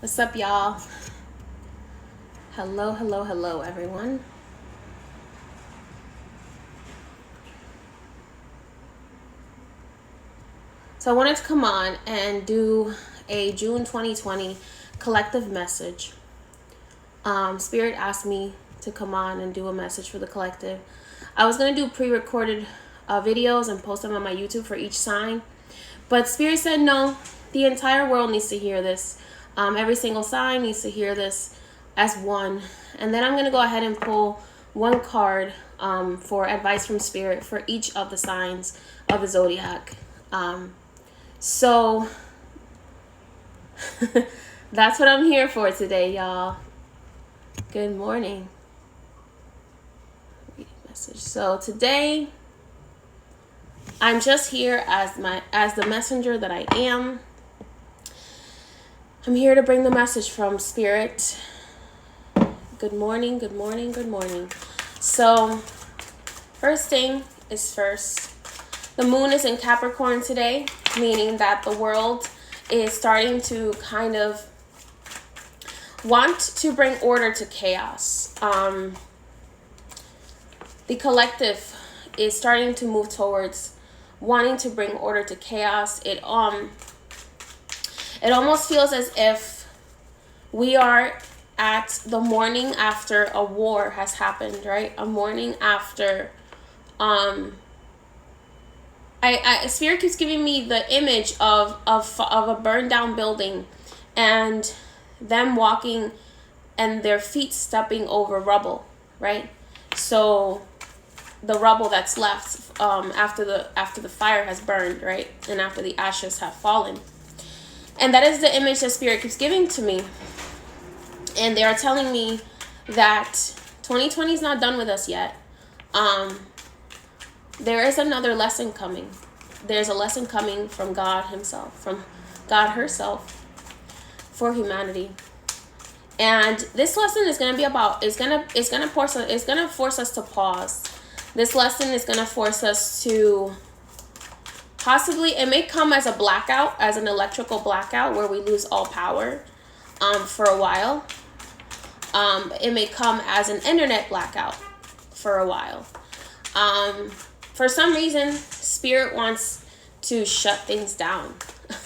What's up, y'all? Hello, hello, hello, everyone. So I wanted to come on and do a June 2020 collective message. Spirit asked me to come on and do a message for the collective. I was going to do pre-recorded videos and post them on my YouTube for each sign. But Spirit said, no, the entire world needs to hear this. Every single sign needs to hear this as one. And then I'm going to go ahead and pull one card for advice from Spirit for each of the signs of the Zodiac. So that's what I'm here for today, y'all. Good morning. Message. So today I'm just here as the messenger that I am. I'm here to bring the message from Spirit. Good morning, good morning, good morning. So, first thing is first. The moon is in Capricorn today, meaning that the world is starting to kind of want to bring order to chaos. The collective is starting to move towards wanting to bring order to chaos. It almost feels as if we are at the morning after a war has happened, right? A morning after, Spirit keeps giving me the image of a burned down building and them walking and their feet stepping over rubble, right? So the rubble that's left after the fire has burned, right? And after the ashes have fallen. And that is the image that Spirit keeps giving to me. And they are telling me that 2020 is not done with us yet. There is another lesson coming. There's a lesson coming from God himself, from God herself for humanity. And this lesson is going to be about, it's going to force us to pause. This lesson is going to force us to possibly, it may come as a blackout, as an electrical blackout where we lose all power for a while. It may come as an internet blackout for a while. For some reason, Spirit wants to shut things down.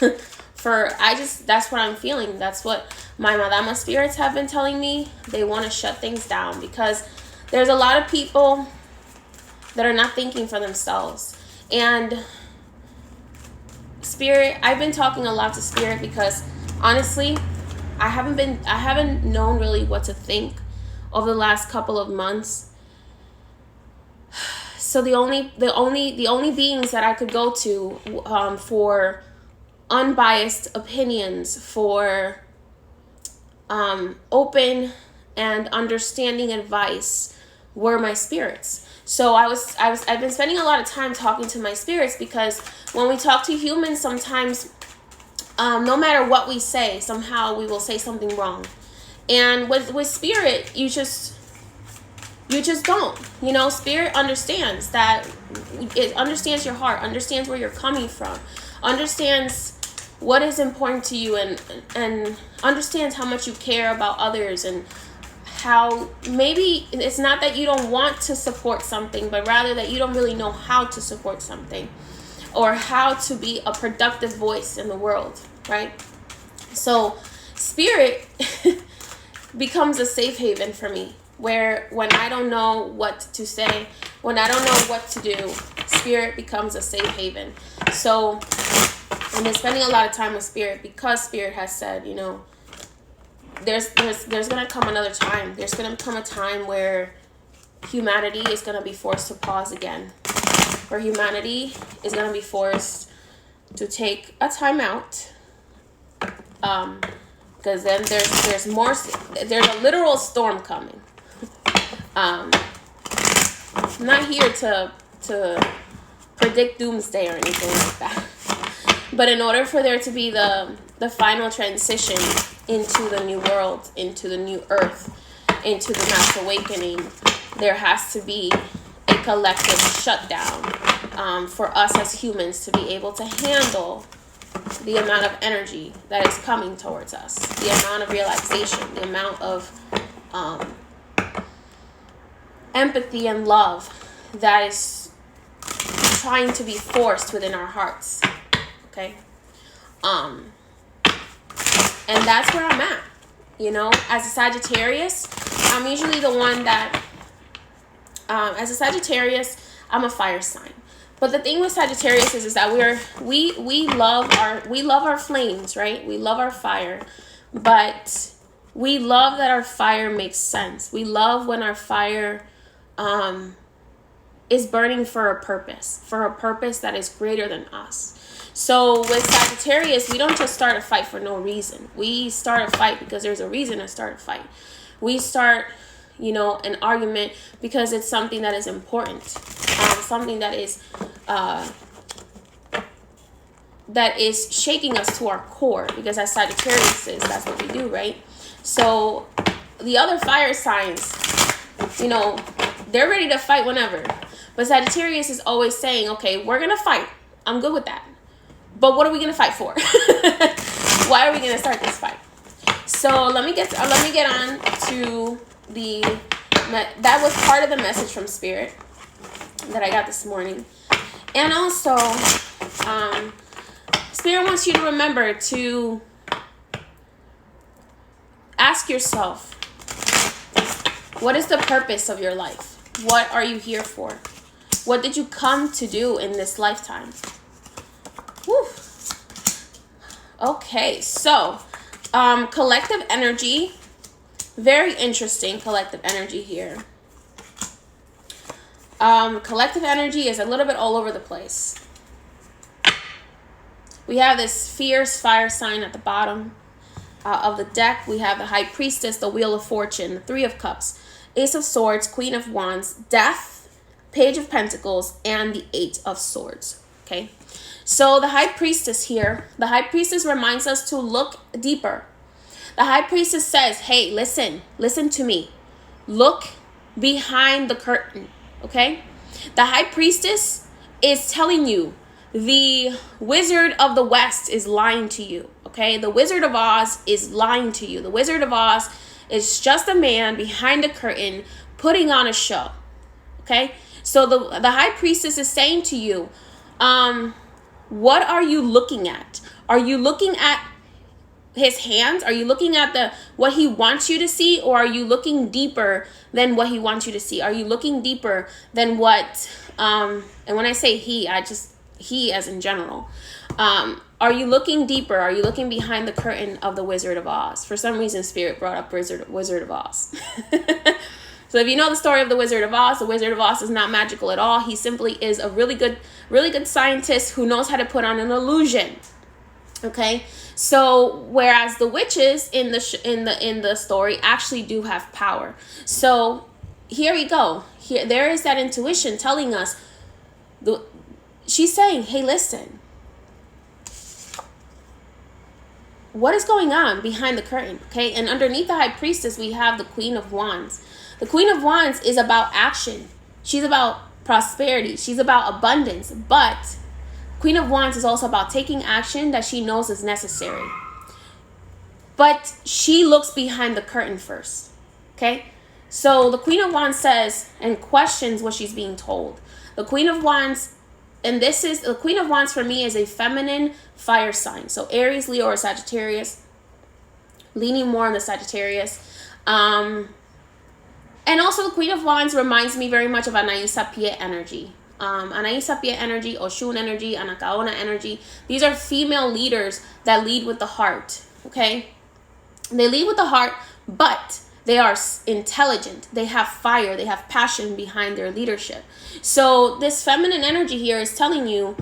That's what I'm feeling. That's what my Madama spirits have been telling me. They want to shut things down because there's a lot of people that are not thinking for themselves. And Spirit, I've been talking a lot to Spirit because honestly, I haven't known really what to think over the last couple of months. So the only beings that I could go to for unbiased opinions, for open and understanding advice were my spirits. So I've been spending a lot of time talking to my spirits because when we talk to humans, sometimes no matter what we say, somehow we will say something wrong. And with Spirit, you just don't. You know, Spirit understands that. It understands your heart, understands where you're coming from, understands what is important to you, and understands how much you care about others, and how maybe it's not that you don't want to support something, but rather that you don't really know how to support something or how to be a productive voice in the world, right? So Spirit becomes a safe haven for me, where when I don't know what to say, when I don't know what to do, Spirit becomes a safe haven. So I've been spending a lot of time with Spirit because Spirit has said, you know, there's going to come another time. There's going to come a time where humanity is going to be forced to pause again. Where humanity is going to be forced to take a time out. Because then there's a literal storm coming. I'm not here to predict doomsday or anything like that. But in order for there to be the final transition into the new world, into the new earth, into the mass awakening, there has to be a collective shutdown for us as humans to be able to handle the amount of energy that is coming towards us, the amount of realization, the amount of empathy and love that is trying to be forced within our hearts. Okay? And that's where I'm at. You know, as a Sagittarius, I'm usually the one that, as a Sagittarius, I'm a fire sign. But the thing with Sagittarius is that we love our flames, right? We love our fire, but we love that our fire makes sense. We love when our fire is burning for a purpose that is greater than us. So with Sagittarius, we don't just start a fight for no reason. We start a fight because there's a reason to start a fight. We start, you know, an argument because it's something that is important, something that is shaking us to our core, because as Sagittariuses, that's what we do, right? So the other fire signs, you know, they're ready to fight whenever. But Sagittarius is always saying, okay, we're going to fight. I'm good with that. But what are we going to fight for? Why are we going to start this fight? So let me get on to that was part of the message from Spirit that I got this morning. And also, Spirit wants you to remember to ask yourself, what is the purpose of your life? What are you here for? What did you come to do in this lifetime? Whew. Okay, so collective energy, very interesting collective energy here. Collective energy is a little bit all over the place. We have this fierce fire sign at the bottom of the deck. We have the High Priestess, the Wheel of Fortune, the Three of Cups, Ace of Swords, Queen of Wands, Death, Page of Pentacles, and the Eight of Swords. Okay, so the High Priestess here, the High Priestess reminds us to look deeper. The High Priestess says, hey, listen to me. Look behind the curtain, okay? The High Priestess is telling you the Wizard of the West is lying to you, okay? The Wizard of Oz is lying to you. The Wizard of Oz is just a man behind a curtain putting on a show, okay? So the High Priestess is saying to you, what are you looking at? Are you looking at his hands? Are you looking at what he wants you to see, or are you looking deeper than what he wants you to see? Are you looking deeper than what and when I say he as in general, are you looking deeper? Are you looking behind the curtain of the Wizard of Oz? For some reason, Spirit brought up Wizard of Oz. So if you know the story of the Wizard of Oz is not magical at all. He simply is a really good scientist who knows how to put on an illusion. Okay, so whereas the witches in the story actually do have power. So here we go. There is that intuition telling us. She's saying, hey, listen. What is going on behind the curtain? Okay, and underneath the High Priestess, we have the Queen of Wands. The Queen of Wands is about action. She's about prosperity. She's about abundance. But Queen of Wands is also about taking action that she knows is necessary. But she looks behind the curtain first. Okay? So the Queen of Wands says and questions what she's being told. The Queen of Wands, and the Queen of Wands for me is a feminine fire sign. So Aries, Leo, or Sagittarius. Leaning more on the Sagittarius. And also the Queen of Wands reminds me very much of Anaïsa Pie energy. Anaïsa Pie energy, Oshun energy, Anakaona energy. These are female leaders that lead with the heart, okay? They lead with the heart, but they are intelligent. They have fire. They have passion behind their leadership. So this feminine energy here is telling you,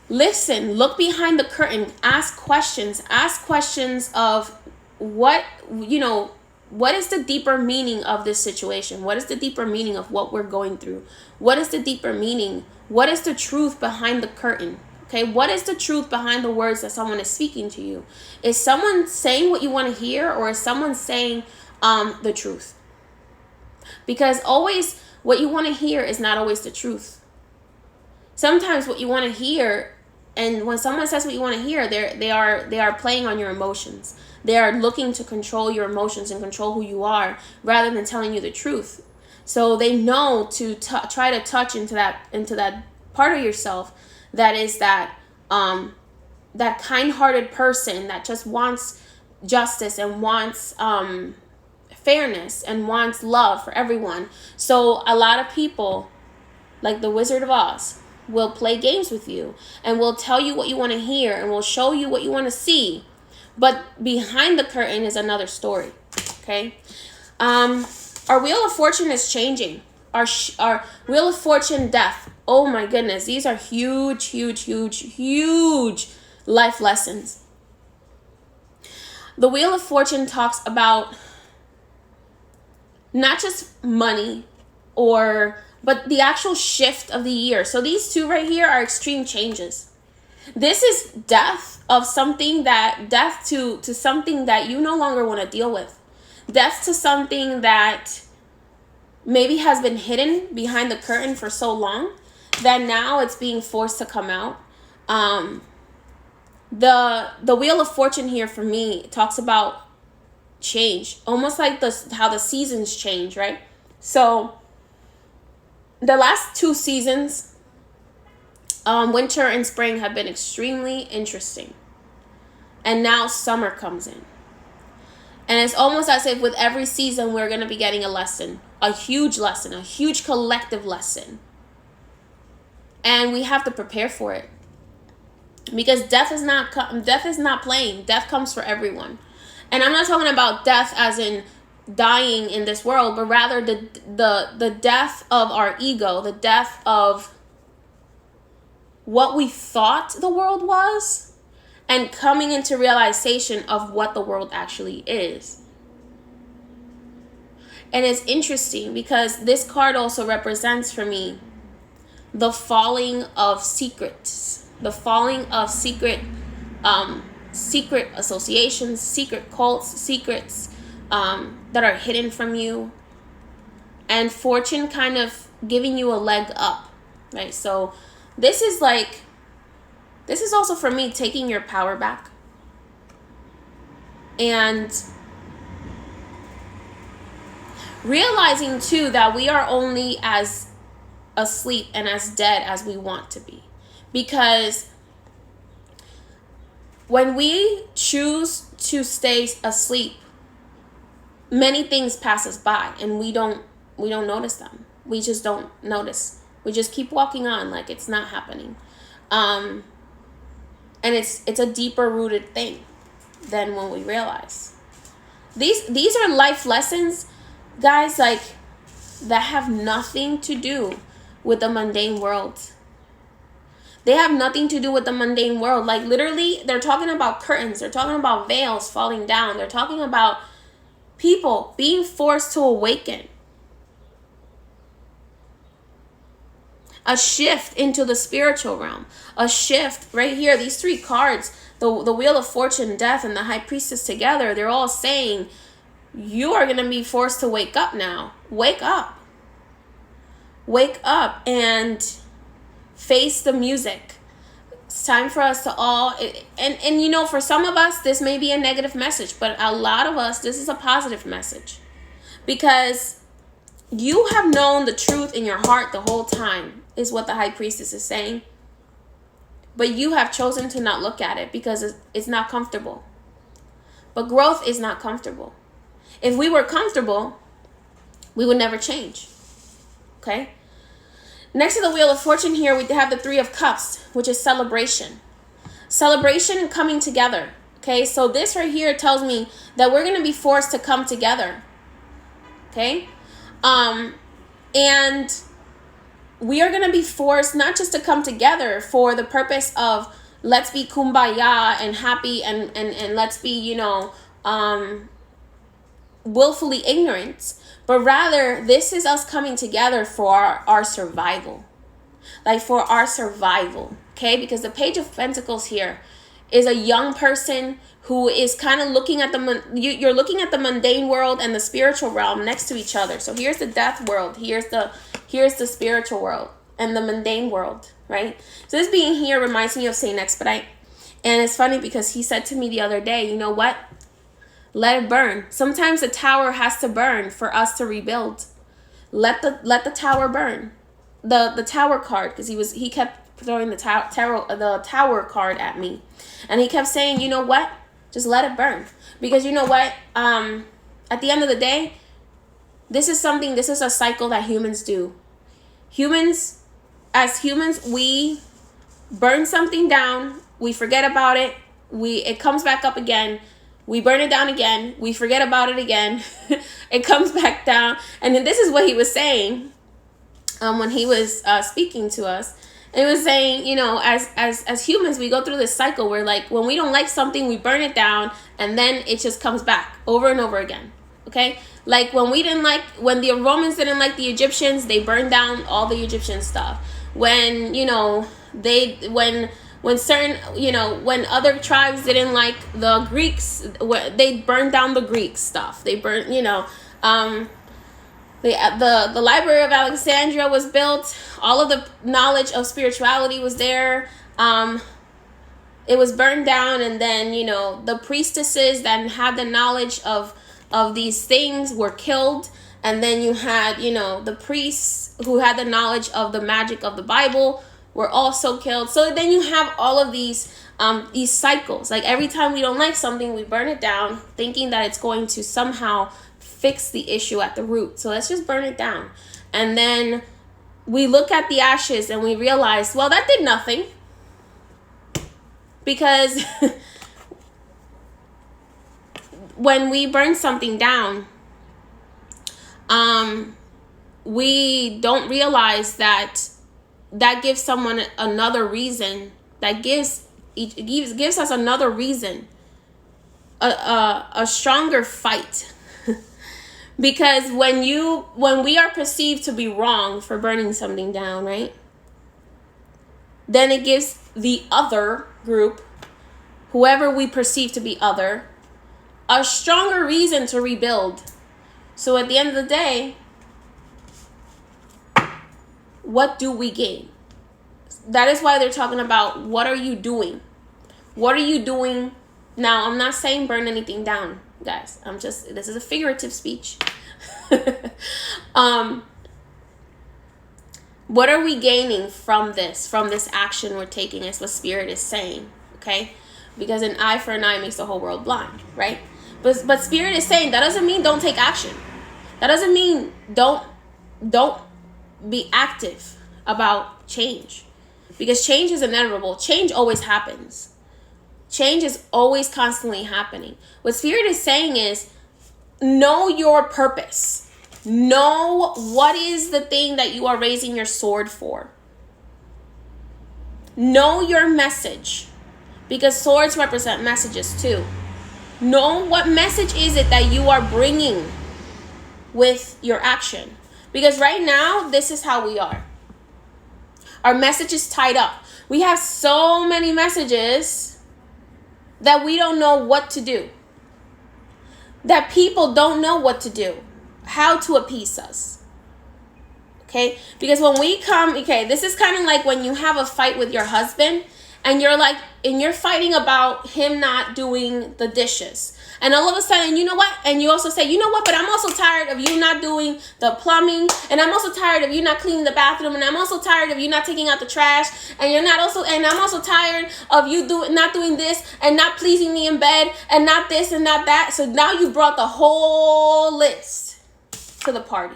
listen, look behind the curtain, ask questions of what is the deeper meaning of this situation? What is the deeper meaning of what we're going through? What is the deeper meaning? What is the truth behind the curtain? Okay, what is the truth behind the words that someone is speaking to you? Is someone saying what you want to hear, or is someone saying the truth? Because always what you want to hear is not always the truth. Sometimes what you want to hear And when someone says what you want to hear, they are playing on your emotions. They are looking to control your emotions and control who you are rather than telling you the truth. So they know to try to touch into that part of yourself that is that kind-hearted person that just wants justice and wants fairness and wants love for everyone. So a lot of people, like the Wizard of Oz, will play games with you and will tell you what you want to hear and will show you what you want to see. But behind the curtain is another story. Okay? Our Wheel of Fortune is changing. Our Wheel of Fortune, death. Oh my goodness. These are huge, huge, huge, huge life lessons. The Wheel of Fortune talks about not just money but the actual shift of the year. So these two right here are extreme changes. This is death of something death to something that you no longer want to deal with. Death to something that maybe has been hidden behind the curtain for so long that now it's being forced to come out. The Wheel of Fortune here for me talks about change, almost like how the seasons change, right? So the last 2 seasons, winter and spring, have been extremely interesting. And now summer comes in. And it's almost as if with every season we're going to be getting a lesson, a huge collective lesson. And we have to prepare for it. Because death is not playing. Death comes for everyone. And I'm not talking about death as in dying in this world, but rather the death of our ego, the death of what we thought the world was, and coming into realization of what the world actually is. And it's interesting because this card also represents for me the falling of secrets, the falling of secret associations, secret cults, secrets that are hidden from you, and fortune kind of giving you a leg up, right? So this is also for me taking your power back and realizing too that we are only as asleep and as dead as we want to be. Because when we choose to stay asleep, many things pass us by and we don't notice them. We just don't notice. We just keep walking on like it's not happening. And it's a deeper rooted thing than when we realize. These are life lessons, guys, like that have nothing to do with the mundane world. They have nothing to do with the mundane world. Like literally, they're talking about curtains. They're talking about veils falling down. They're talking about people being forced to awaken. A shift into the spiritual realm. A shift right here. These 3 cards, the Wheel of Fortune, Death, and the High Priestess together, they're all saying, you are going to be forced to wake up now. Wake up. Wake up and face the music. It's time for us to all, and you know, for some of us, this may be a negative message, but a lot of us, this is a positive message. Because you have known the truth in your heart the whole time, is what the High Priestess is saying. But you have chosen to not look at it because it's not comfortable. But growth is not comfortable. If we were comfortable, we would never change. Okay? Next to the Wheel of Fortune here, we have the 3 of Cups, which is celebration. Celebration and coming together. Okay? So this right here tells me that we're going to be forced to come together. Okay? And we are going to be forced not just to come together for the purpose of let's be kumbaya and happy and let's be, you know, willfully ignorant, but rather this is us coming together for our survival. Like for our survival, okay? Because the Page of Pentacles here is a young person who is kind of looking at you're looking at the mundane world and the spiritual realm next to each other. So here's the death world, here's the spiritual world. and the mundane world, right? So this being here reminds me of Saint Expedite. And it's funny because he said to me the other day, you know what? Let it burn. Sometimes the tower has to burn for us to rebuild. Let the tower burn. The tower card, because he kept throwing the tower card at me. And he kept saying, you know what? Just let it burn. Because you know what? At the end of the day, this is a cycle that humans do. As humans, we burn something down, we forget about it, it comes back up again, we burn it down again, we forget about it again, it comes back down. And then this is what he was saying when he was speaking to us. It was saying, you know, as humans, we go through this cycle where, like, when we don't like something, we burn it down, and then it just comes back over and over again. Okay? Like when the Romans didn't like the Egyptians, they burned down all the Egyptian stuff. When, you know, when other tribes didn't like the Greeks, they burned down the Greek stuff. They burned, you know, the Library of Alexandria was built. All of the knowledge of spirituality was there. It was burned down, and then, you know, the priestesses that had the knowledge of these things were killed. And then you had, you know, the priests who had the knowledge of the magic of the Bible were also killed. So then you have all of these cycles. Like every time we don't like something, we burn it down, thinking that it's going to somehow fix the issue at the root. So let's just burn it down. And then we look at the ashes and we realize, well, that did nothing. Because when we burn something down, we don't realize that gives someone another reason. That gives us another reason, a stronger fight. Because when we are perceived to be wrong for burning something down, right? Then it gives the other group, whoever we perceive to be other, a stronger reason to rebuild. So at the end of the day, what do we gain? That is why they're talking about, what are you doing? What are you doing? Now, I'm not saying burn anything down, guys. This is a figurative speech. What are we gaining from this action we're taking? Is what Spirit is saying, okay? Because an eye for an eye makes the whole world blind, right? But Spirit is saying that doesn't mean don't take action. That doesn't mean don't be active about change. Because change is inevitable. Change always happens. Change is always constantly happening. What Spirit is saying is, know your purpose. Know what is the thing that you are raising your sword for. Know your message. Because swords represent messages too. Know what message is it that you are bringing with your action. Because right now, this is how we are. Our message is tied up. We have so many messages that we don't know what to do. That people don't know what to do. How to appease us. Okay? Because when we come, okay, this is kind of like when you have a fight with your husband and you're fighting about him not doing the dishes. And all of a sudden, you know what? And you also say, you know what? But I'm also tired of you not doing the plumbing. And I'm also tired of you not cleaning the bathroom. And I'm also tired of you not taking out the trash. And I'm also tired of you not doing this and not pleasing me in bed and not this and not that. So now you brought the whole list to the party.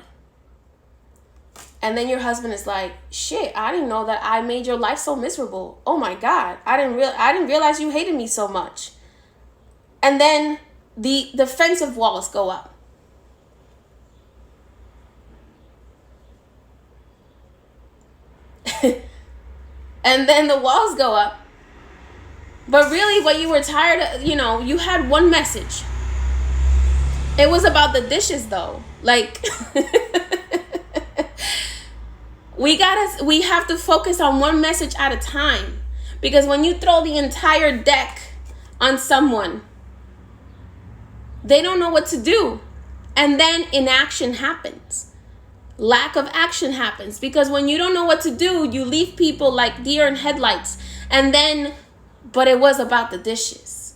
And then your husband is like, shit, I didn't know that I made your life so miserable. Oh my God. I didn't realize you hated me so much. And then the defensive walls go up. And then the walls go up. But really what you were tired of, you had one message. It was about the dishes though. Like, we have to focus on one message at a time. Because when you throw the entire deck on someone, they don't know what to do. And then inaction happens. lack of action happens. Because when you don't know what to do, you leave people like deer in headlights. And then, but it was about the dishes.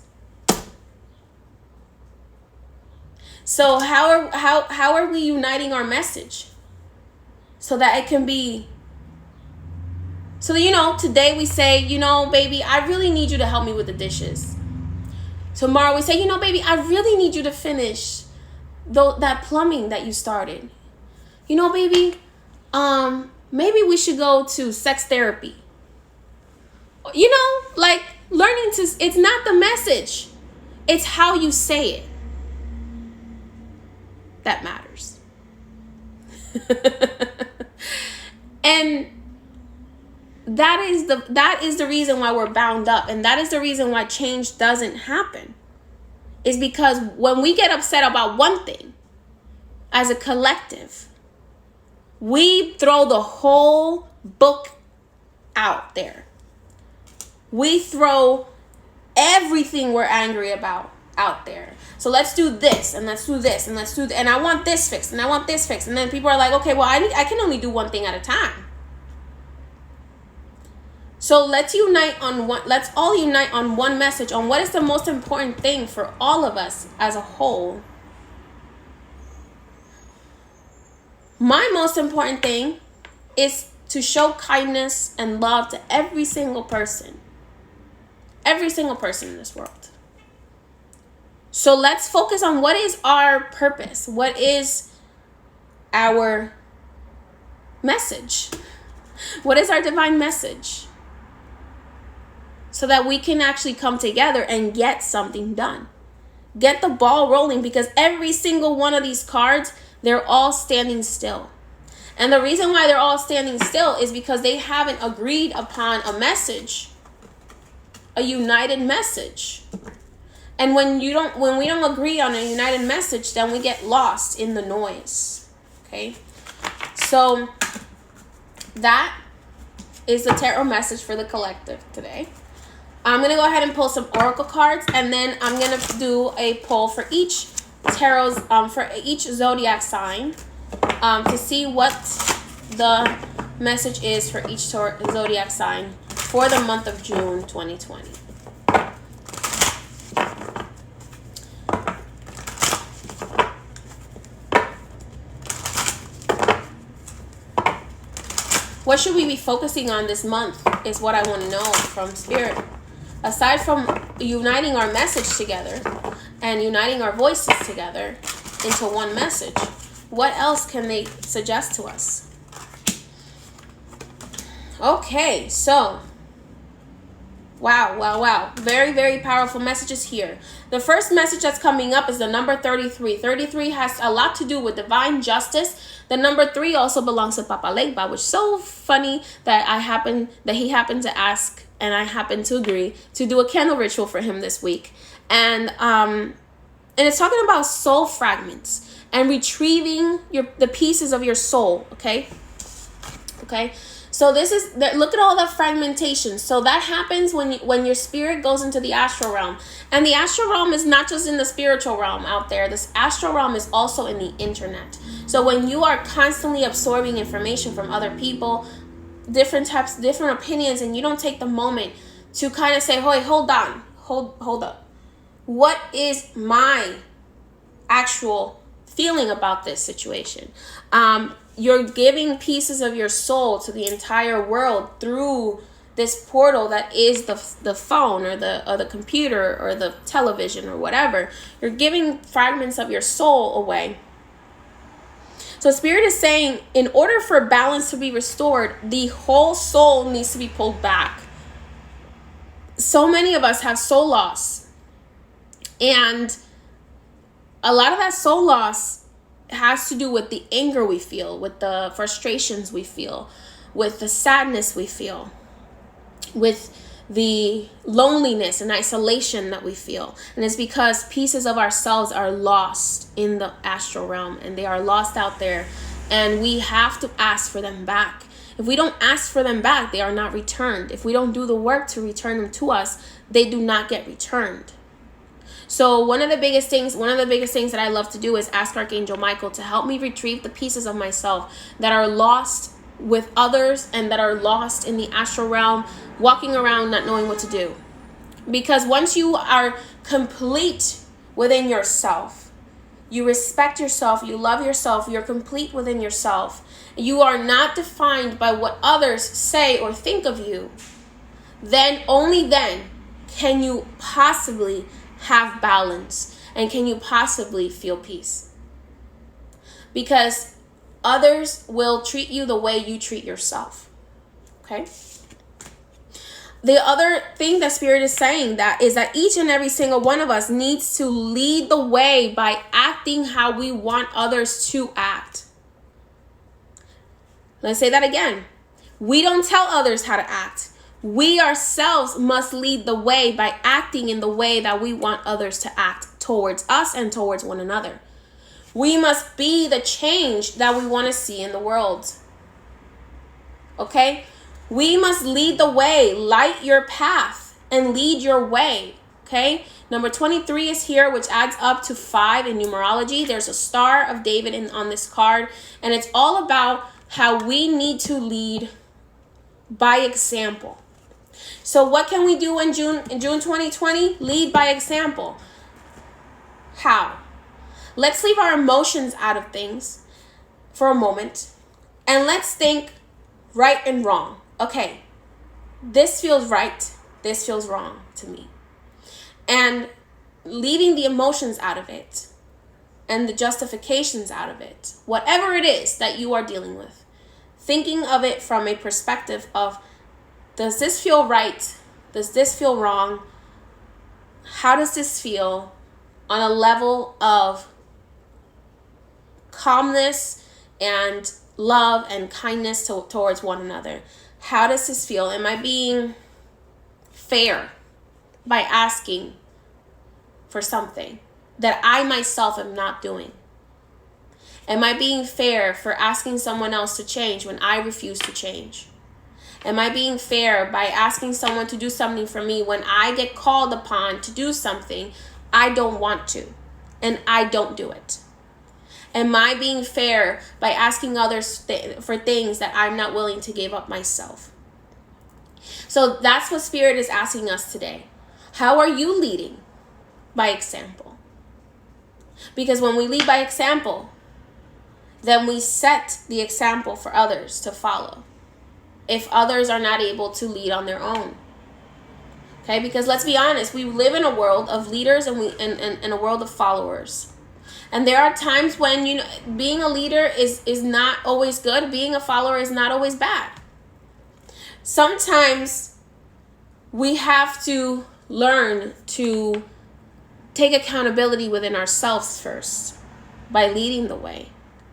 So how are we uniting our message? So that it can be, so today we say, baby, I really need you to help me with the dishes. Tomorrow we say, baby, I really need you to finish that plumbing that you started. Baby, maybe we should go to sex therapy. Like learning to, it's not the message, it's how you say it that matters. And that is the reason why we're bound up, and that is the reason why change doesn't happen, is because when we get upset about one thing as a collective, we throw the whole book out there. We throw everything we're angry about out there. So let's do this, and let's do this, and let's do and I want this fixed, and I want this fixed. And then people are like, okay, well, I can only do one thing at a time. So let's all unite on one message, on what is the most important thing for all of us as a whole. My most important thing is to show kindness and love to every single person in this world. So let's focus on what is our purpose, what is our message, what is our divine message, so that we can actually come together and get something done, get the ball rolling. Because every single one of these cards, they're all standing still. And the reason why they're all standing still is because they haven't agreed upon a message, a united message. And when we don't agree on a united message, then we get lost in the noise. Okay? So that is the tarot message for the collective today. I'm going to go ahead and pull some oracle cards, and then I'm going to do a poll for each tarot's for each zodiac sign to see what the message is for each zodiac sign for the month of June 2020. What should we be focusing on this month is what I want to know from Spirit. Aside from uniting our message together and uniting our voices together into one message, what else can they suggest to us? Okay, so wow. Very, very powerful messages here. The first message that's coming up is the number 33. 33 has a lot to do with divine justice. The number 3 also belongs to Papa Legba, which is so funny that he happened to ask, and I happened to agree to do a candle ritual for him this week. And it's talking about soul fragments and retrieving the pieces of your soul, okay? So look at all the fragmentation. So that happens when your spirit goes into the astral realm. And the astral realm is not just in the spiritual realm out there. This astral realm is also in the internet. So when you are constantly absorbing information from other people, different opinions, and you don't take the moment to kind of say, hey, hold up. What is my actual feeling about this situation? You're giving pieces of your soul to the entire world through this portal that is the phone or the computer or the television or whatever. You're giving fragments of your soul away. So Spirit is saying, in order for balance to be restored, the whole soul needs to be pulled back. So many of us have soul loss. And a lot of that soul loss has to do with the anger we feel, with the frustrations we feel, with the sadness we feel, with the loneliness and isolation that we feel. And it's because pieces of ourselves are lost in the astral realm, and they are lost out there, and we have to ask for them back. If we don't ask for them back, they are not returned. If we don't do the work to return them to us, they do not get returned. So one of the biggest things that I love to do is ask Archangel Michael to help me retrieve the pieces of myself that are lost with others and that are lost in the astral realm, walking around not knowing what to do. Because once you are complete within yourself, you respect yourself, you love yourself, you're complete within yourself, you are not defined by what others say or think of you, then only then can you possibly have balance and can you possibly feel peace. Because others will treat you the way you treat yourself. Okay? The other thing that Spirit is saying is that each and every single one of us needs to lead the way by acting how we want others to act. Let's say that again. We don't tell others how to act. We ourselves must lead the way by acting in the way that we want others to act towards us and towards one another. We must be the change that we want to see in the world. Okay? We must lead the way, light your path, and lead your way. Okay? Number 23 is here, which adds up to 5 in numerology. There's a Star of David on this card, and it's all about how we need to lead by example. So what can we do in June 2020? Lead by example. How? Let's leave our emotions out of things for a moment, and let's think right and wrong. Okay, this feels right, this feels wrong to me. And leaving the emotions out of it and the justifications out of it, whatever it is that you are dealing with, thinking of it from a perspective of, does this feel right? Does this feel wrong? How does this feel on a level of calmness and love and kindness towards one another? How does this feel? Am I being fair by asking for something that I myself am not doing? Am I being fair for asking someone else to change when I refuse to change? Am I being fair by asking someone to do something for me when I get called upon to do something I don't want to and I don't do it? Am I being fair by asking others for things that I'm not willing to give up myself? So that's what Spirit is asking us today. How are you leading? By example. Because when we lead by example, then we set the example for others to follow. If others are not able to lead on their own. Okay, because let's be honest, we live in a world of leaders and in a world of followers. And there are times when, being a leader is not always good. Being a follower is not always bad. Sometimes we have to learn to take accountability within ourselves first by leading the way.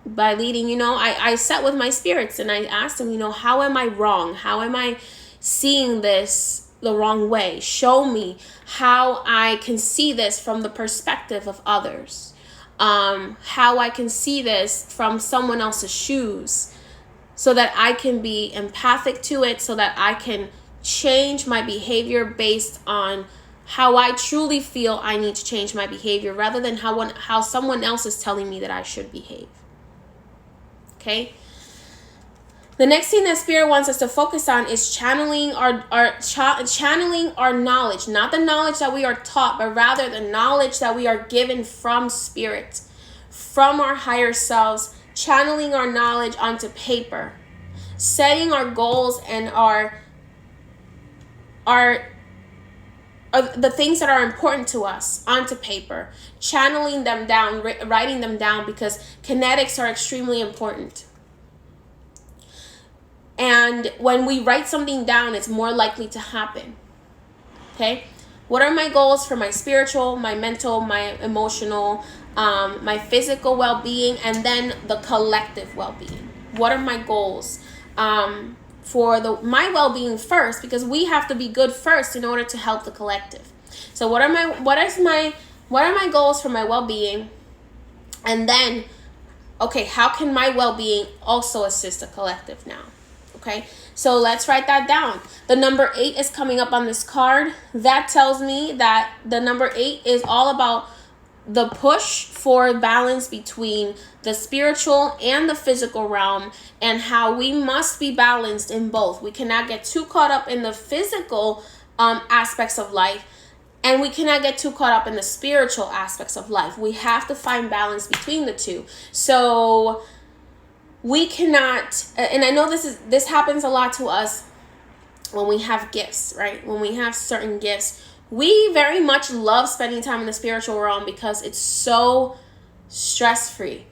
By leading, I sat with my spirits and I asked them, how am I wrong? How am I seeing this the wrong way? Show me how I can see this from the perspective of others. How I can see this from someone else's shoes so that I can be empathic to it, so that I can change my behavior based on how I truly feel I need to change my behavior rather than how someone else is telling me that I should behave. Okay? The next thing that Spirit wants us to focus on is channeling channeling our knowledge, not the knowledge that we are taught, but rather the knowledge that we are given from Spirit, from our higher selves, channeling our knowledge onto paper, setting our goals and the things that are important to us onto paper, channeling them down, writing them down, because kinetics are extremely important. And when we write something down, it's more likely to happen. Okay? What are my goals for my spiritual, my mental, my emotional, my physical well-being, and then the collective well-being? What are my goals for my well-being first? Because we have to be good first in order to help the collective. So what are my goals for my well-being? And then, okay, how can my well-being also assist the collective now? Okay, so let's write that down. The number 8 is coming up on this card. That tells me that the number 8 is all about the push for balance between the spiritual and the physical realm, and how we must be balanced in both. We cannot get too caught up in the physical aspects of life, and we cannot get too caught up in the spiritual aspects of life. We have to find balance between the two. So we cannot, and I know this happens a lot to us when we have gifts, right? When we have certain gifts, we very much love spending time in the spiritual realm because it's so stress-free.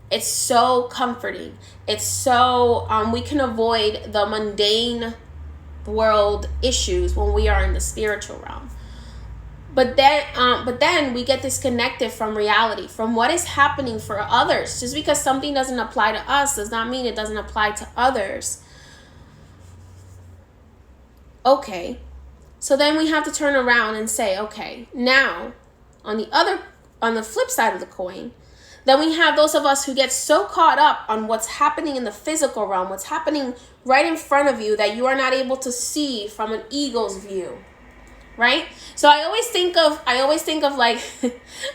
It's so comforting. It's so, we can avoid the mundane world issues when we are in the spiritual realm. But then we get disconnected from reality, from what is happening for others. Just because something doesn't apply to us does not mean it doesn't apply to others. Okay, so then we have to turn around and say, okay, now on the flip side of the coin, then we have those of us who get so caught up on what's happening in the physical realm, what's happening right in front of you, that you are not able to see from an eagle's view. Right? So I always think of like,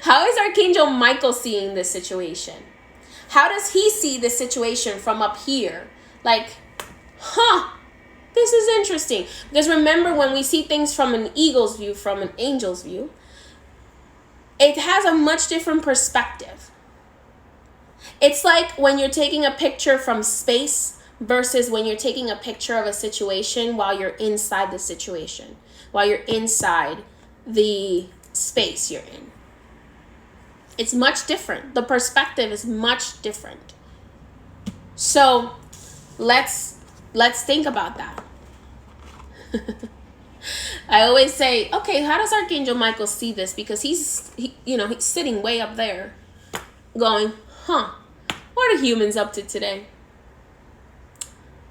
how is Archangel Michael seeing this situation? How does he see this situation from up here? Like, this is interesting. Because remember, when we see things from an eagle's view, from an angel's view, it has a much different perspective. It's like when you're taking a picture from space versus when you're taking a picture of a situation while you're inside the situation, while you're inside the space you're in. It's much different. The perspective is much different. So let's think about that. I always say, okay, how does Archangel Michael see this? Because he's sitting way up there going, what are humans up to today?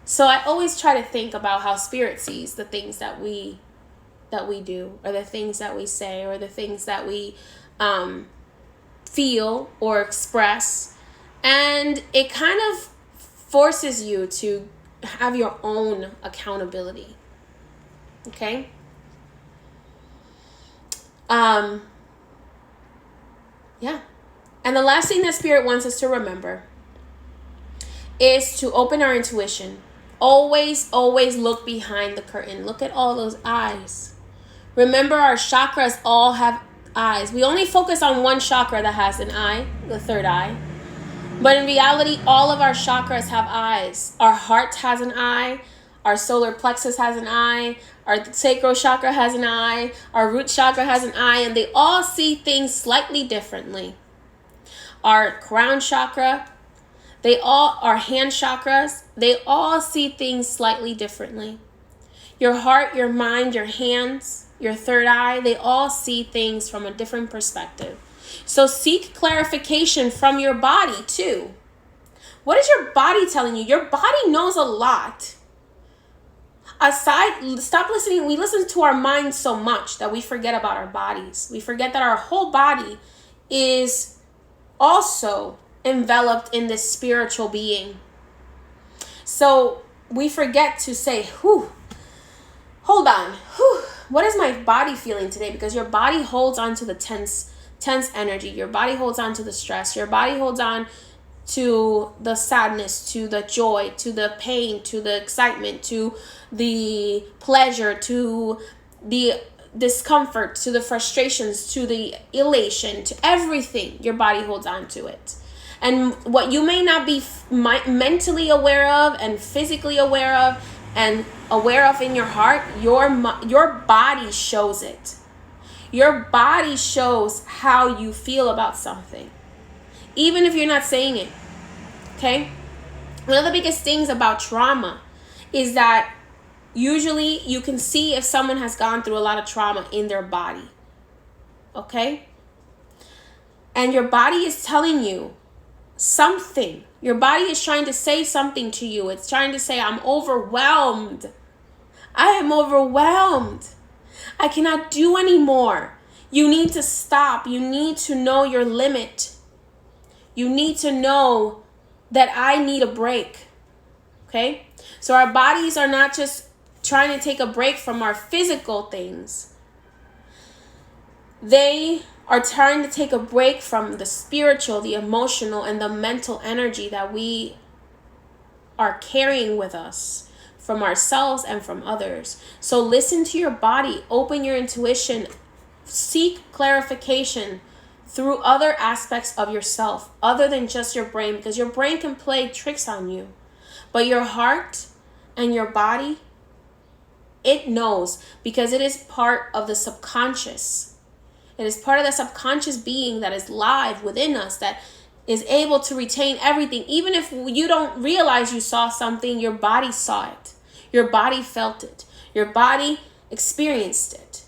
So I always try to think about how Spirit sees the things that we do, or the things that we say, or the things that we feel or express. And it kind of forces you to have your own accountability. Okay? Yeah. And the last thing that Spirit wants us to remember is to open our intuition. Always look behind the curtain. Look at all those eyes. Remember, our chakras all have eyes. We only focus on one chakra that has an eye, the third eye. But in reality, all of our chakras have eyes. Our heart has an eye. Our solar plexus has an eye. Our sacral chakra has an eye. Our root chakra has an eye. And they all see things slightly differently. Our crown chakra, our hand chakras, they all see things slightly differently. Your heart, your mind, your hands, your third eye, they all see things from a different perspective. So seek clarification from your body too. What is your body telling you? Your body knows a lot. Stop listening. We listen to our minds so much that we forget about our bodies. We forget that our whole body is also enveloped in this spiritual being. So we forget to say, hold on, what is my body feeling today? Because your body holds on to the tense energy. Your body holds on to the stress. Your body holds on to the sadness, to the joy, to the pain, to the excitement, to the pleasure, to the discomfort, to the frustrations, to the elation, to everything. Your body holds on to it. And what you may not be mentally aware of and physically aware of and aware of in your heart, your body shows it. Your body shows how you feel about something, even if you're not saying it. Okay? One of the biggest things about trauma is that usually you can see if someone has gone through a lot of trauma in their body. Okay? And your body is telling you something. Your body is trying to say something to you. It's trying to say, I'm overwhelmed. I am overwhelmed. I cannot do anymore. You need to stop. You need to know your limit. You need to know that I need a break. Okay? So our bodies are not just trying to take a break from our physical things. They are trying to take a break from the spiritual, the emotional, and the mental energy that we are carrying with us from ourselves and from others. So listen to your body, open your intuition, seek clarification through other aspects of yourself other than just your brain, because your brain can play tricks on you. But your heart and your body, it knows, because it is part of the subconscious. It is part of the subconscious being that is live within us, that is able to retain everything. Even if you don't realize you saw something, your body saw it. Your body felt it. Your body experienced it.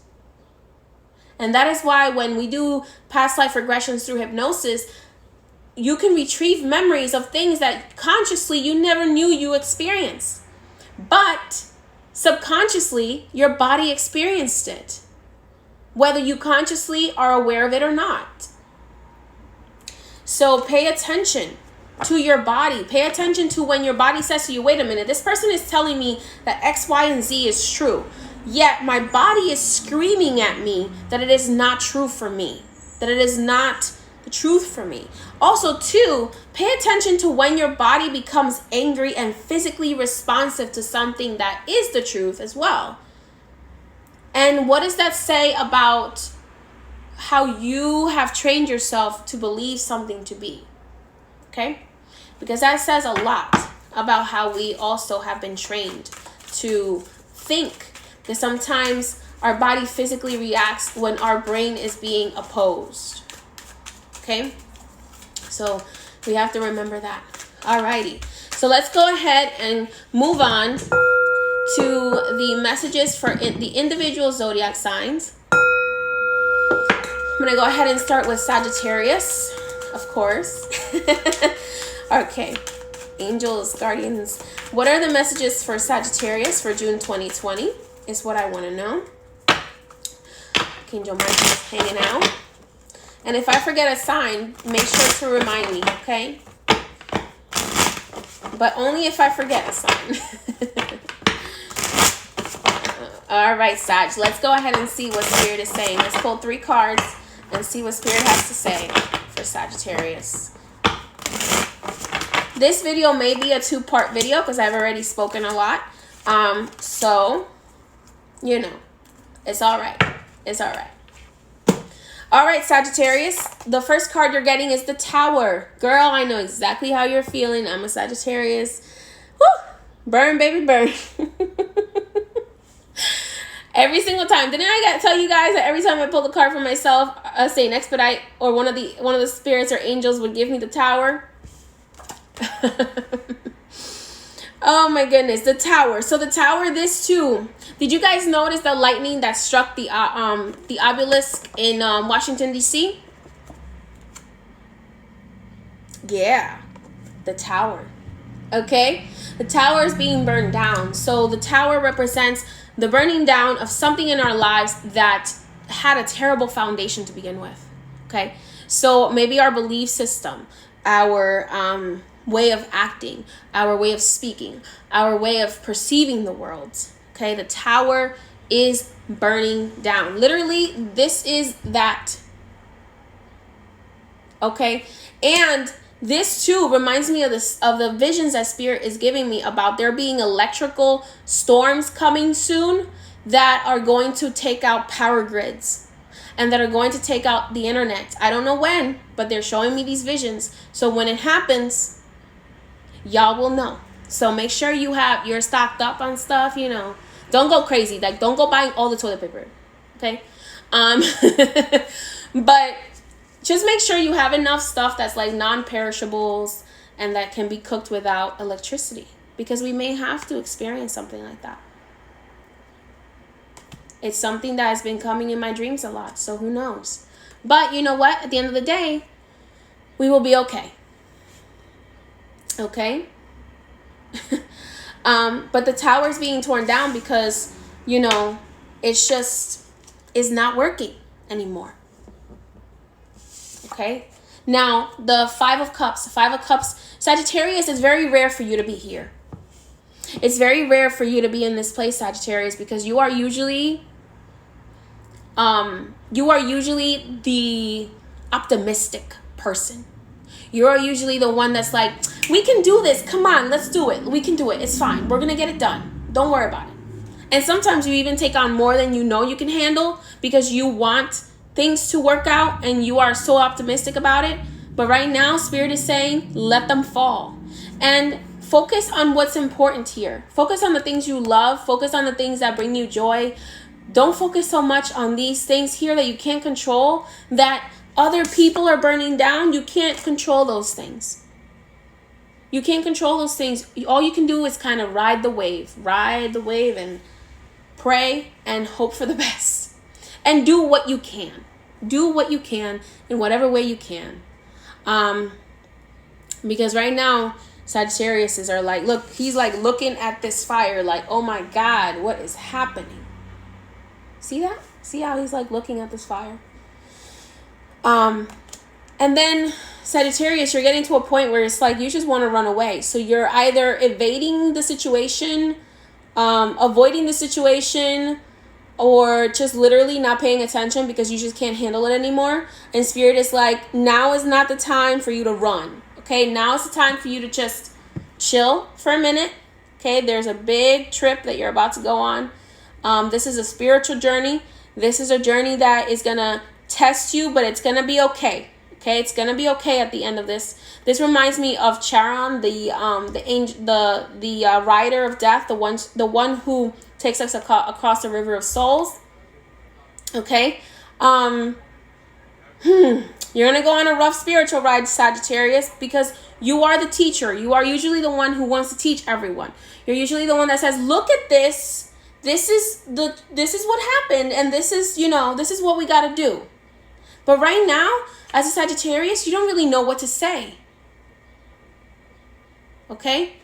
And that is why when we do past life regressions through hypnosis, you can retrieve memories of things that consciously you never knew you experienced. But subconsciously, your body experienced it, whether you consciously are aware of it or not. So pay attention to your body. Pay attention to when your body says to you, wait a minute, this person is telling me that X, Y, and Z is true. Yet my body is screaming at me that it is not true for me, that it is not the truth for me. Also, too, pay attention to when your body becomes angry and physically responsive to something that is the truth as well. And what does that say about how you have trained yourself to believe something to be? Okay? Because that says a lot about how we also have been trained to think. Because sometimes our body physically reacts when our brain is being opposed. Okay? So we have to remember that. Alrighty. So let's go ahead and move on to the messages for the individual zodiac signs. I'm going to go ahead and start with Sagittarius, of course. Okay. Angels, guardians. What are the messages for Sagittarius for June 2020 is what I want to know. Angel Michael is hanging out. And if I forget a sign, make sure to remind me, okay? But only if I forget a sign. All right, Sag. Let's go ahead and see what Spirit is saying. Let's pull 3 cards and see what Spirit has to say for Sagittarius. This video may be a 2-part video because I've already spoken a lot. So, you know, it's all right. It's all right. All right, Sagittarius. The first card you're getting is the Tower. Girl, I know exactly how you're feeling. I'm a Sagittarius. Woo! Burn, baby, burn. Every single time. Didn't I tell you guys that every time I pull the card for myself, say an expedite or one of the spirits or angels would give me the Tower? Oh my goodness, the Tower. So the Tower, this too. Did you guys notice the lightning that struck the obelisk in Washington, D.C.? Yeah, the Tower. Okay? The Tower is being burned down. So the Tower represents the burning down of something in our lives that had a terrible foundation to begin with. Okay? So maybe our belief system, our way of acting, our way of speaking, our way of perceiving the world. Okay, the Tower is burning down. Literally, this is that. Okay, and this too reminds me of the visions that Spirit is giving me about there being electrical storms coming soon that are going to take out power grids and that are going to take out the internet. I don't know when, but they're showing me these visions. So when it happens, y'all will know. So make sure you're stocked up on stuff, you know. Don't go crazy. Like, don't go buying all the toilet paper. Okay? But just make sure you have enough stuff that's like non-perishables and that can be cooked without electricity, because we may have to experience something like that. It's something that has been coming in my dreams a lot, so who knows? But you know what? At the end of the day, we will be okay. Okay? But the Tower is being torn down because, you know, it's just is not working anymore. Okay? Now, the 5 of Cups. 5 of Cups. Sagittarius, is very rare for you to be here. It's very rare for you to be in this place, Sagittarius, because you are usually the optimistic person. You are usually the one that's like, we can do this. Come on, let's do it. We can do it. It's fine. We're going to get it done. Don't worry about it. And sometimes you even take on more than you know you can handle because you want things to work out and you are so optimistic about it. But right now, Spirit is saying, let them fall. And focus on what's important here. Focus on the things you love. Focus on the things that bring you joy. Don't focus so much on these things here that you can't control, that other people are burning down. You can't control those things. You can't control those things. All you can do is kind of ride the wave and pray and hope for the best. And do what you can. Do what you can in whatever way you can. Because right now, Sagittariuses are like, look, he's like looking at this fire like, oh my God, what is happening? See that? See how he's like looking at this fire? And then Sagittarius, you're getting to a point where it's like you just want to run away. So you're either evading the situation, avoiding the situation, or just literally not paying attention because you just can't handle it anymore. And Spirit is like, now is not the time for you to run. Okay, now is the time for you to just chill for a minute. Okay, there's a big trip that you're about to go on. This is a spiritual journey. This is a journey that is going to test you, but it's going to be okay. Okay, it's going to be okay at the end of this. This reminds me of Charon, the angel, the rider of death, the one who takes us across the river of souls. Okay? You're going to go on a rough spiritual ride, Sagittarius, because you are the teacher. You are usually the one who wants to teach everyone. You're usually the one that says, look at this. This is what happened, and this is what we got to do. But right now, as a Sagittarius, you don't really know what to say. Okay?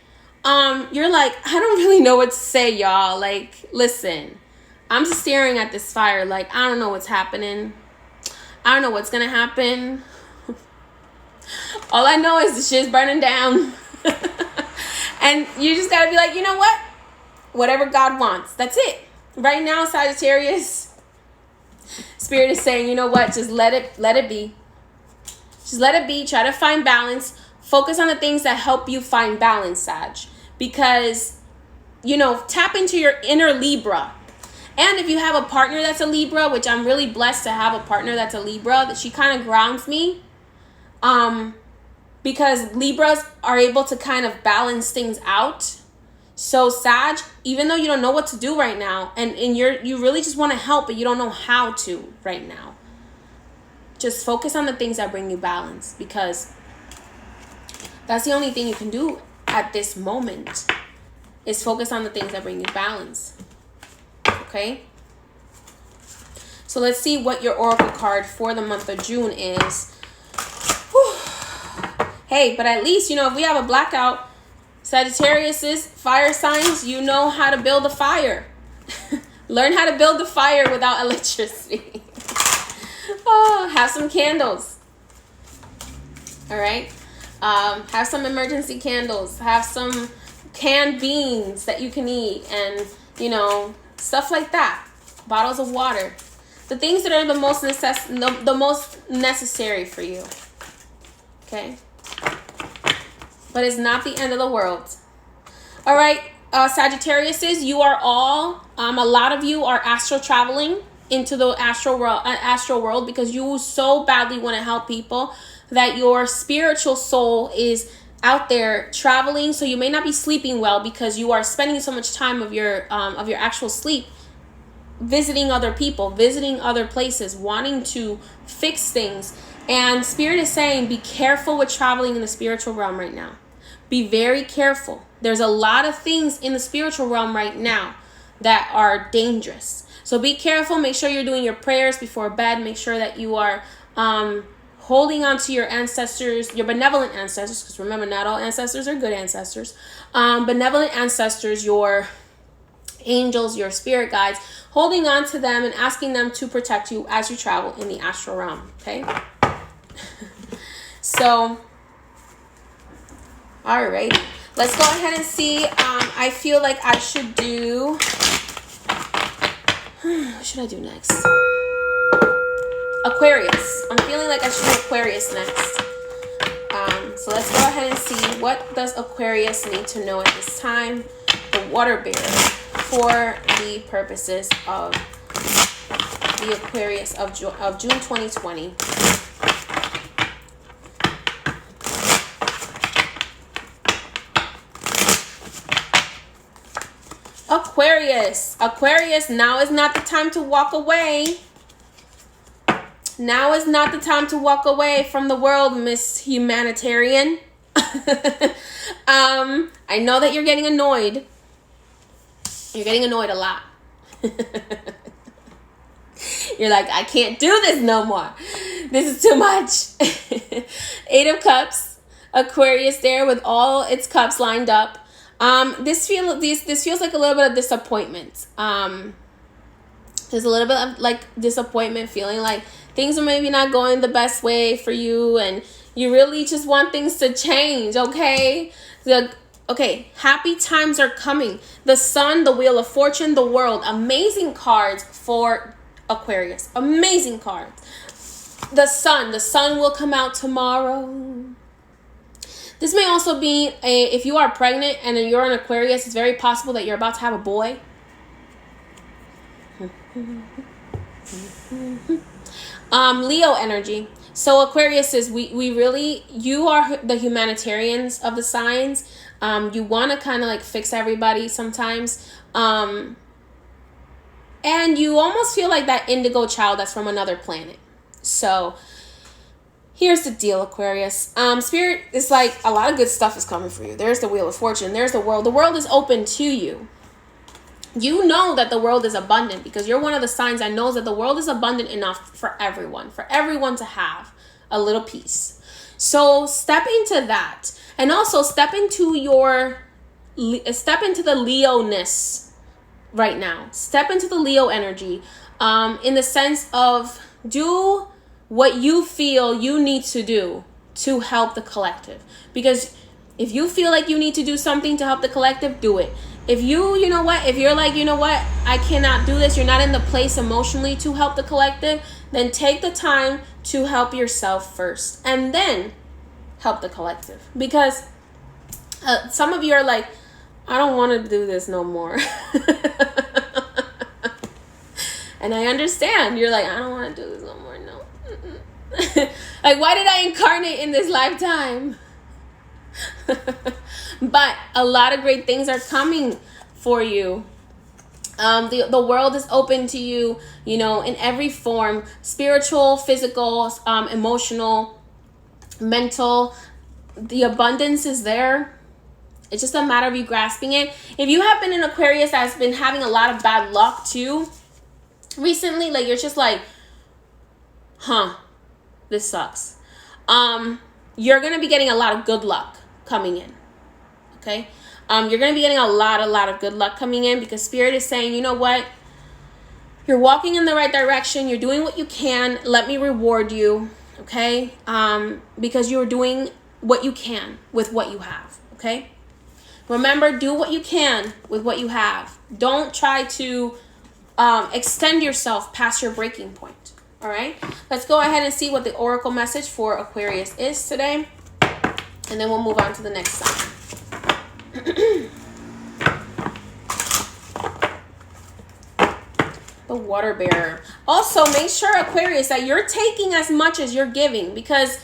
You're like, I don't really know what to say, y'all. Like, listen, I'm just staring at this fire like, I don't know what's happening. I don't know what's going to happen. All I know is the shit's burning down. And you just got to be like, you know what? Whatever God wants. That's it. Right now, Sagittarius, Spirit is saying, you know what? Just let it be. Just let it be. Try to find balance. Focus on the things that help you find balance, Sag. Because, tap into your inner Libra. And if you have a partner that's a Libra, which I'm really blessed to have a partner that's a Libra, that she kind of grounds me. Because Libras are able to kind of balance things out. So Sag, even though you don't know what to do right now, and you really just want to help, but you don't know how to right now, just focus on the things that bring you balance, because that's the only thing you can do at this moment, is focus on the things that bring you balance. Okay? So let's see what your oracle card for the month of June is. Whew. Hey, but at least, if we have a blackout, Sagittariuses, fire signs, you know how to build a fire. Learn how to build a fire without electricity. Oh, have some candles. All right. Have some emergency candles. Have some canned beans that you can eat, and stuff like that. Bottles of water. The things that are the most necessary for you. Okay. But it's not the end of the world. All right, Sagittariuses, you are all, a lot of you are astral traveling into the astral world because you so badly want to help people that your spiritual soul is out there traveling. So you may not be sleeping well because you are spending so much time of your actual sleep visiting other people, visiting other places, wanting to fix things. And Spirit is saying, be careful with traveling in the spiritual realm right now. Be very careful. There's a lot of things in the spiritual realm right now that are dangerous. So be careful. Make sure you're doing your prayers before bed. Make sure that you are holding on to your ancestors, your benevolent ancestors, because remember, not all ancestors are good ancestors. Benevolent ancestors, your angels, your spirit guides, holding on to them and asking them to protect you as you travel in the astral realm. Okay? So, all right. Let's go ahead and see. I feel like I should do... What should I do next? Aquarius. I'm feeling like I should do Aquarius next. So let's go ahead and see, what does Aquarius need to know at this time? The water bearer for the purposes of the Aquarius of June 2020. Aquarius, now is not the time to walk away. Now is not the time to walk away from the world, Miss Humanitarian. I know that you're getting annoyed. You're getting annoyed a lot. You're like, I can't do this no more. This is too much. 8 of Cups, Aquarius there with all its cups lined up. This feels like a little bit of disappointment. There's a little bit of like disappointment, feeling like things are maybe not going the best way for you, and you really just want things to change. Okay, happy times are coming. The Sun, the Wheel of Fortune, the World, amazing cards for Aquarius. Amazing cards. The Sun will come out tomorrow. This may also be if you are pregnant and you're an Aquarius, it's very possible that you're about to have a boy. Leo energy. So Aquarius is, you are the humanitarians of the signs. You want to kind of like fix everybody sometimes. And you almost feel like that indigo child that's from another planet. So here's the deal, Aquarius. Spirit is like, a lot of good stuff is coming for you. There's the Wheel of Fortune. There's the world. The world is open to you. You know that the world is abundant because you're one of the signs that knows that the world is abundant enough for everyone to have a little piece. So step into that, and also step into the Leo-ness right now. Step into the Leo energy, in the sense of do what you feel you need to do to help the collective. Because if you feel like you need to do something to help the collective, do it. If if you're like, I cannot do this, you're not in the place emotionally to help the collective, then take the time to help yourself first and then help the collective. Because some of you are like, I don't want to do this no more. And I understand. You're like, I don't want to do this no more. No. Like, why did I incarnate in this lifetime? But a lot of great things are coming for you. The world is open to you, in every form, spiritual, physical, emotional, mental. The abundance is there. It's just a matter of you grasping it. If you have been an Aquarius that's been having a lot of bad luck too recently, like you're just like, this sucks. You're going to be getting a lot of good luck coming in. Okay? You're going to be getting a lot of good luck coming in, because Spirit is saying, you know what? You're walking in the right direction. You're doing what you can. Let me reward you. Okay? Because you're doing what you can with what you have. Okay? Remember, do what you can with what you have. Don't try to extend yourself past your breaking point. All right? Let's go ahead and see what the oracle message for Aquarius is today. And then we'll move on to the next sign. The water bearer. Also, make sure, Aquarius, that you're taking as much as you're giving, because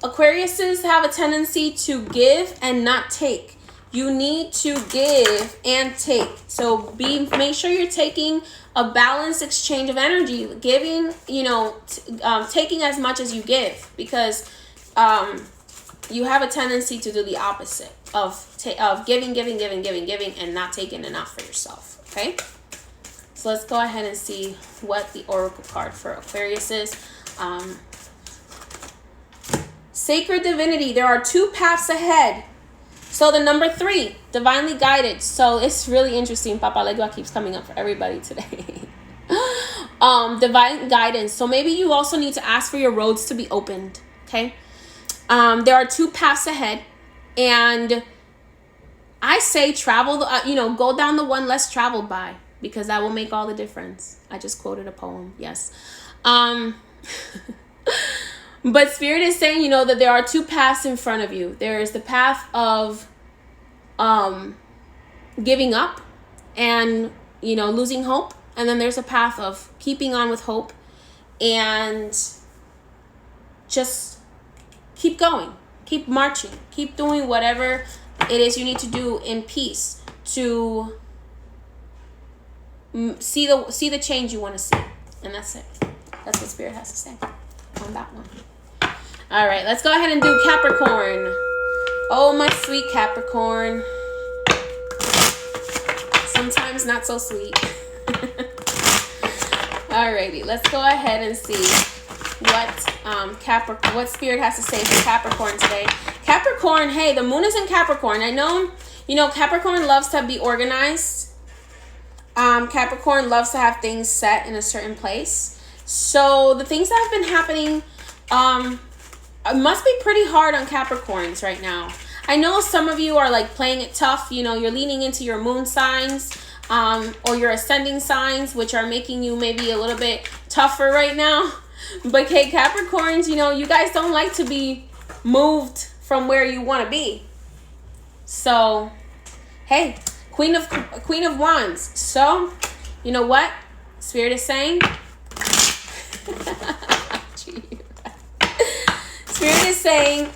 Aquariuses have a tendency to give and not take. You need to give and take. So make sure you're taking a balanced exchange of energy, giving, taking as much as you give, because you have a tendency to do the opposite of giving, and not taking enough for yourself. Okay? So let's go ahead and see what the oracle card for Aquarius is. Sacred divinity. There are 2 paths ahead. So the number 3, divinely guided. So it's really interesting. Papa Legua keeps coming up for everybody today. Divine guidance. So maybe you also need to ask for your roads to be opened. Okay. There are 2 paths ahead, and I say travel, go down the one less traveled by, because that will make all the difference. I just quoted a poem. Yes. But Spirit is saying, that there are two paths in front of you. There is the path of giving up and, losing hope. And then there's a path of keeping on with hope and just keep going, keep marching, keep doing whatever it is you need to do in peace to see the change you want to see. And that's it. That's what Spirit has to say on that one. All right, let's go ahead and do Capricorn. Oh, my sweet Capricorn. Sometimes not so sweet. Alrighty, let's go ahead and see what Spirit has to say for Capricorn today. Capricorn, hey, the moon is in Capricorn. I know, Capricorn loves to be organized. Capricorn loves to have things set in a certain place. So the things that have been happening must be pretty hard on Capricorns right now. I know some of you are like playing it tough. You're leaning into your moon signs or your ascending signs, which are making you maybe a little bit tougher right now. But hey, Capricorns, you guys don't like to be moved from where you want to be. So, hey, Queen of Wands. So, you know what Spirit is saying? Spirit is saying,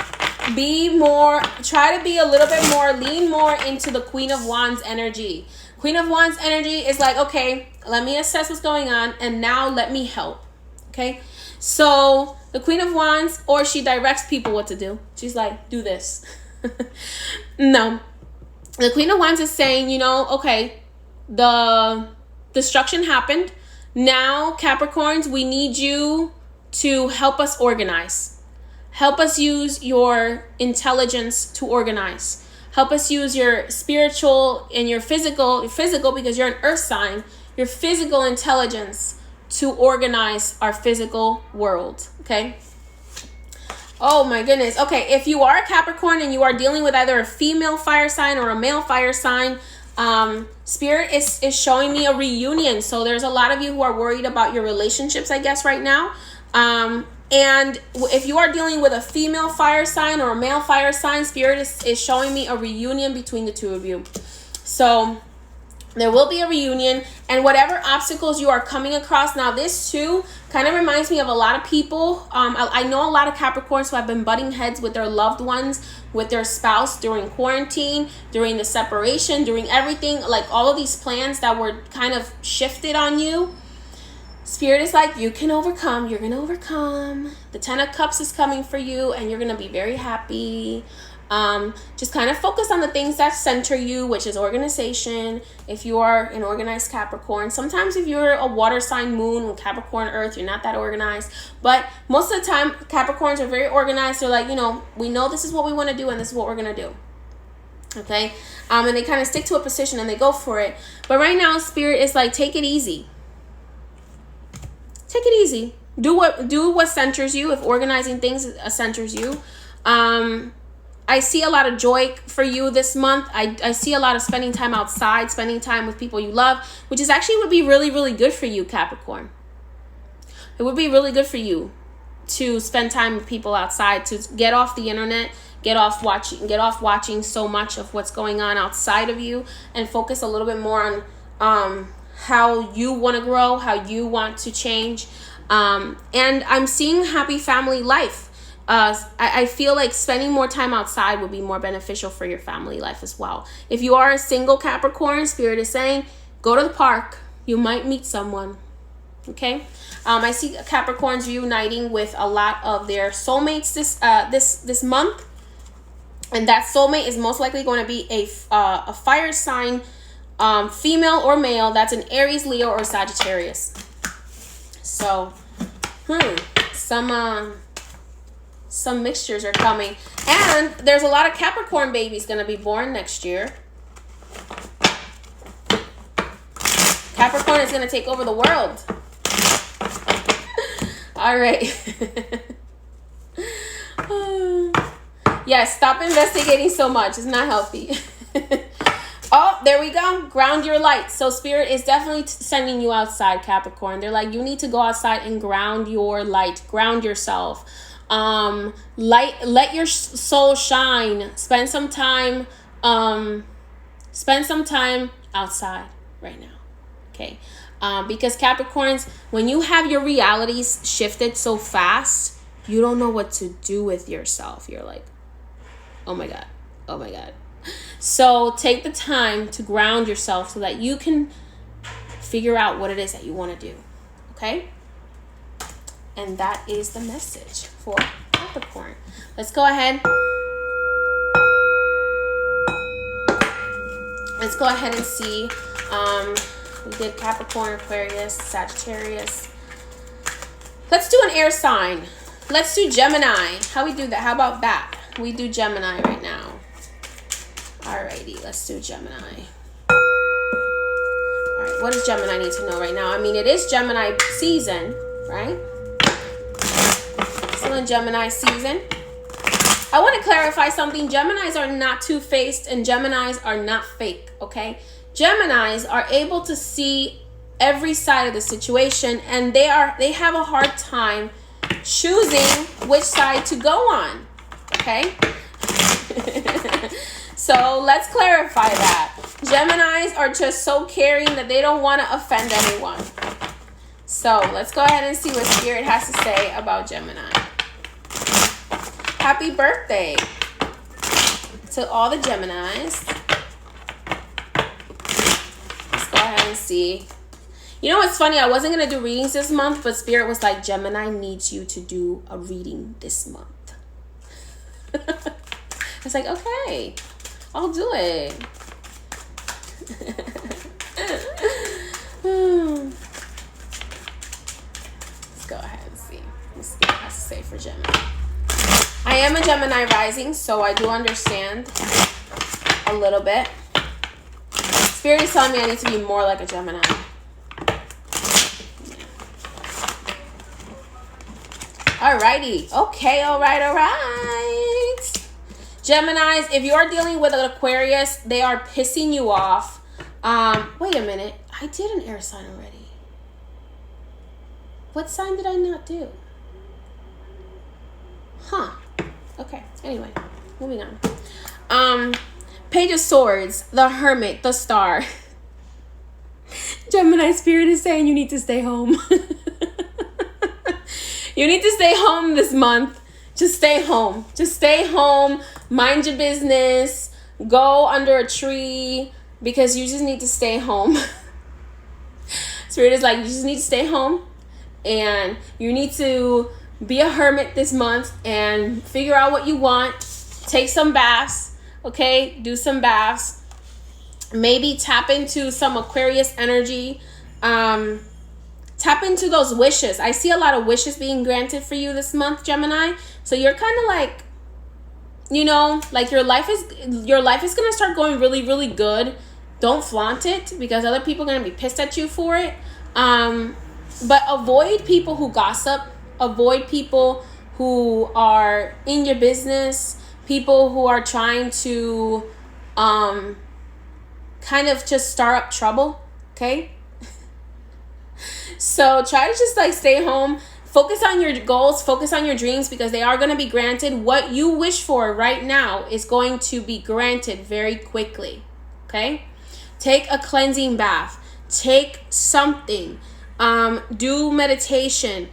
try to be a little bit more, lean more into the Queen of Wands energy. Queen of Wands energy is like, okay, let me assess what's going on, and now let me help. Okay? So the Queen of Wands, or she directs people what to do. She's like, do this. No. The Queen of Wands is saying, okay, the destruction happened. Now, Capricorns, we need you to help us organize. Help us use your intelligence to organize. Help us use your spiritual and your physical, because you're an earth sign, your physical intelligence to organize our physical world. Okay? Oh my goodness. Okay, if you are a Capricorn and you are dealing with either a female fire sign or a male fire sign, Spirit is showing me a reunion. So there's a lot of you who are worried about your relationships, I guess, right now. And if you are dealing with a female fire sign or a male fire sign, Spirit is showing me a reunion between the two of you. So there will be a reunion, and whatever obstacles you are coming across. Now, this too kind of reminds me of a lot of people. I know a lot of Capricorns who have been butting heads with their loved ones, with their spouse during quarantine, during the separation, during everything, like all of these plans that were kind of shifted on you. Spirit is like, you can overcome. You're going to overcome. The 10 of Cups is coming for you, and you're going to be very happy. Just kind of focus on the things that center you, which is organization. If you are an organized Capricorn, sometimes if you're a water sign moon with Capricorn earth, you're not that organized, but most of the time Capricorns are very organized. They're like, we know this is what we want to do, and this is what we're going to do. Okay. And they kind of stick to a position and they go for it. But right now, Spirit is like, take it easy. Take it easy. Do what centers you. If organizing things centers you, I see a lot of joy for you this month. I see a lot of spending time outside, spending time with people you love, which is actually would be really, really good for you, Capricorn. It would be really good for you to spend time with people outside, to get off the internet, get off watching so much of what's going on outside of you, and focus a little bit more on how you want to grow, how you want to change. And I'm seeing happy family life. I feel like spending more time outside would be more beneficial for your family life as well. If you are a single Capricorn, Spirit is saying, go to the park. You might meet someone. Okay? I see Capricorns reuniting with a lot of their soulmates this month. And that soulmate is most likely going to be a fire sign, female or male. That's an Aries, Leo, or Sagittarius. So, some mixtures are coming. And there's a lot of Capricorn babies going to be born next year. Capricorn is going to take over the world. All right. Yes, stop investigating so much. It's not healthy. Oh, there we go. Ground your light. So Spirit is definitely sending you outside, Capricorn. They're like, you need to go outside and ground your light. Ground yourself. Let your soul shine. Spend some time outside right now. Okay. Because Capricorns, when you have your realities shifted so fast, you don't know what to do with yourself. You're like, oh my God. Oh my God. So take the time to ground yourself so that you can figure out what it is that you want to do. Okay? And that is the message for Capricorn. Let's go ahead. Let's go ahead and see. We did Capricorn, Aquarius, Sagittarius. Let's do an air sign. Let's do Gemini. How we do that? How about that? We do Gemini right now. Alrighty, let's do Gemini. Alright, what does Gemini need to know right now? I mean, it is Gemini season, right? Still in Gemini season. I want to clarify something. Geminis are not two-faced and Geminis are not fake, okay? Geminis are able to see every side of the situation, and they have a hard time choosing which side to go on, okay? So let's clarify that. Geminis are just so caring that they don't want to offend anyone. So let's go ahead and see what Spirit has to say about Gemini. Happy birthday to all the Geminis. Let's go ahead and see. You know what's funny? I wasn't going to do readings this month, but Spirit was like, Gemini needs you to do a reading this month. It's like, okay, I'll do it. Let's go ahead and see what Spirit has to say for Gemini. I am a Gemini rising, so I do understand a little bit. Spirit is telling me I need to be more like a Gemini. Alrighty. Okay, alright. Geminis, if you are dealing with an Aquarius, they are pissing you off. Wait a minute. I did an air sign already. What sign did I not do? Huh. Okay. Anyway, moving on. Page of Swords, the Hermit, the Star. Gemini Spirit is saying you need to stay home. You need to stay home this month. Just stay home. Just stay home. Mind your business. Go under a tree because you just need to stay home. Spirit is like, you just need to stay home. And you need to be a hermit this month and figure out what you want. Take some baths. Okay? Do some baths. Maybe tap into some Aquarius energy. Tap into those wishes. I see a lot of wishes being granted for you this month, Gemini. So you're kind of like, you know, like your life is going to start going really, really good. Don't flaunt it because other people are going to be pissed at you for it. But avoid people who gossip. Avoid people who are in your business. People who are trying to kind of just start up trouble. Okay? So try to just like stay home. Focus on your goals. Focus on your dreams because they are going to be granted. What you wish for right now is going to be granted very quickly. Okay? Take a cleansing bath. Take something. Do meditation.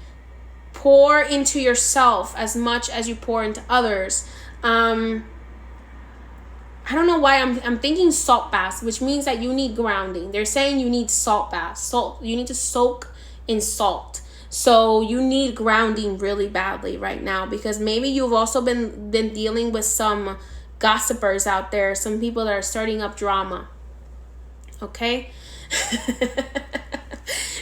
Pour into yourself as much as you pour into others. I don't know why I'm thinking salt baths, which means that you need grounding. They're saying you need salt baths. Salt. You need to soak in salt. So you need grounding really badly right now because maybe you've also been dealing with some gossipers out there, some people that are starting up drama. Okay?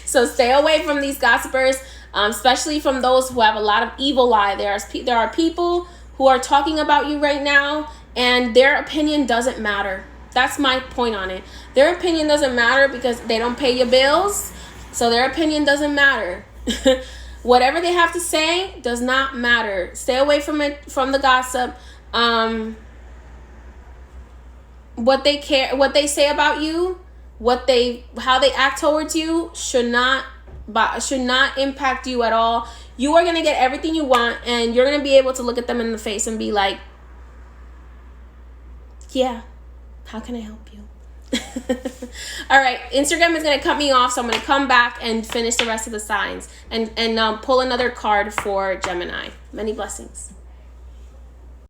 So stay away from these gossipers, especially from those who have a lot of evil eye. There are people who are talking about you right now and their opinion doesn't matter. That's my point on it. Their opinion doesn't matter because they don't pay your bills. So their opinion doesn't matter. Whatever they have to say does not matter. Stay away from it, from the gossip. what they say about you, how they act towards you should not impact you at all. You are going to get everything you want, and you're going to be able to look at them in the face and be like, yeah, how can I help you? All right, Instagram is going to cut me off, so I'm going to come back and finish the rest of the signs and pull another card for Gemini. Many blessings.